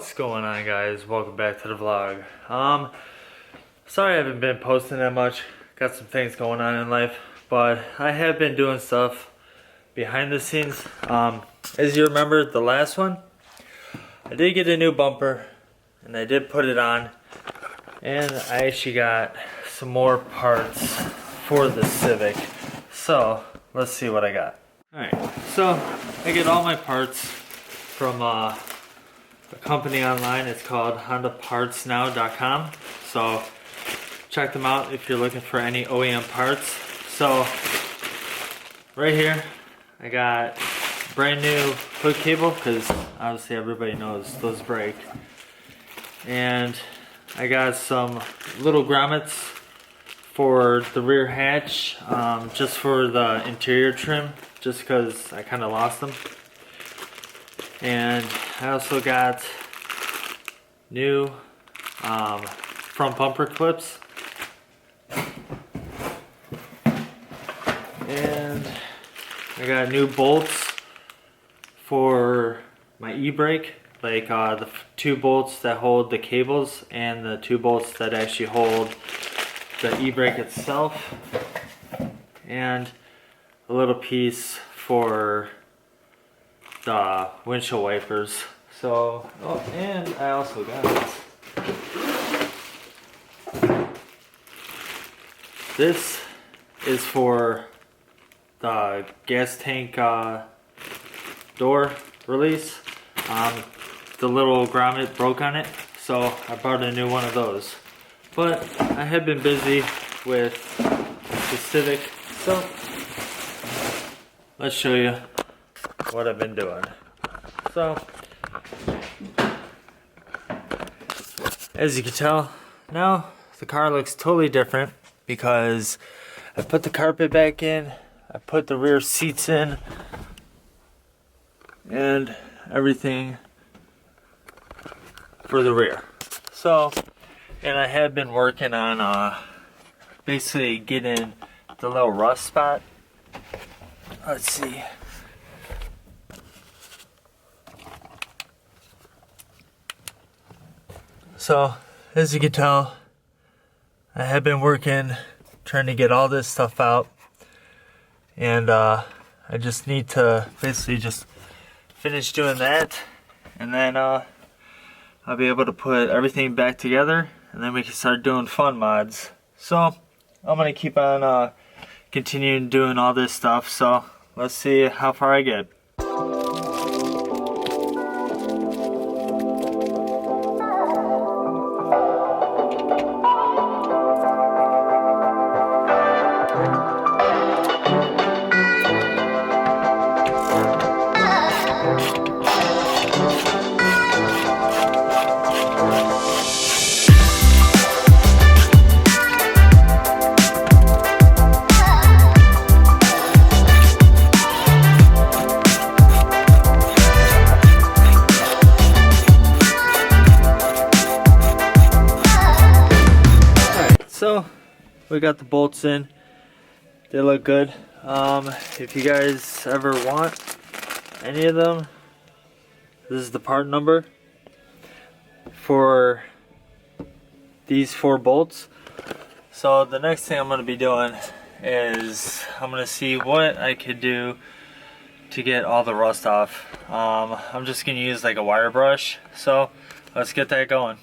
What's going on, guys? Welcome back to the vlog. Sorry I haven't been posting that much. Got some things going on in life, but I have been doing stuff behind the scenes. As you remember, the last one, I did get a new bumper, and I did put it on, and I actually got some more parts for the Civic. So let's see what I got. Alright, so I get all my parts from a company online. It's called HondaPartsNow.com. So check them out if you're looking for any OEM parts. So right here I got brand new hood cable, because obviously everybody knows those break. And I got some little grommets for the rear hatch, just for the interior trim, just because I kind of lost them. And I also got new front bumper clips, and I got new bolts for my e-brake, like the two bolts that hold the cables and the two bolts that actually hold the e-brake itself, and a little piece for the windshield wipers. So, oh, and I also got this is for the gas tank door release. The little grommet broke on it, so I bought a new one of those. But I have been busy with the Civic, so let's show you what I've been doing. So, as you can tell, now the car looks totally different because I put the carpet back in, I put the rear seats in, and everything for the rear. So, and I have been working on basically getting the little rust spot. Let's see. So, as you can tell, I have been working, trying to get all this stuff out, and I just need to basically just finish doing that, and then I'll be able to put everything back together, and then we can start doing fun mods. So, I'm going to keep on continuing doing all this stuff, so let's see how far I get. So we got the bolts in, they look good. If you guys ever want any of them, this is the part number for these 4 bolts. So the next thing I'm going to be doing is I'm going to see what I could do to get all the rust off. I'm just going to use like a wire brush, so let's get that going.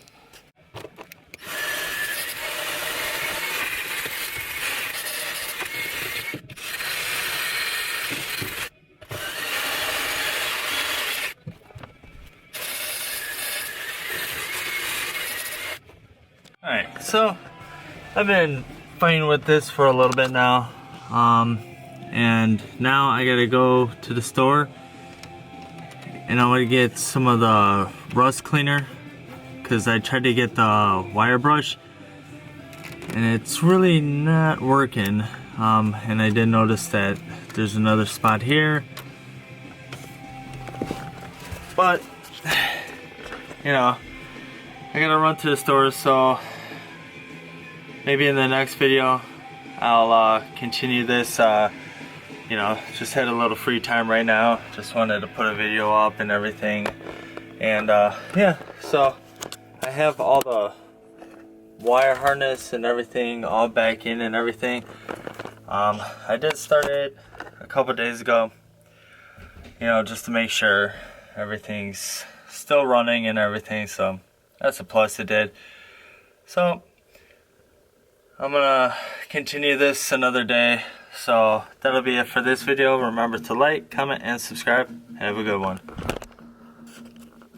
Alright, so I've been fighting with this for a little bit now, and now I gotta go to the store and I want to get some of the rust cleaner, because I tried to get the wire brush and it's really not working. And I did notice that there's another spot here, but you know, I gotta run to the store, so maybe in the next video I'll continue this. You know, just had a little free time right now, just wanted to put a video up and everything, And yeah, so I have all the wire harness and everything all back in and everything. I did start it a couple days ago, you know, just to make sure everything's still running and everything, so that's a plus it did. So I'm gonna continue this another day. So that'll be it for this video. Remember to like, comment, and subscribe. Have a good one.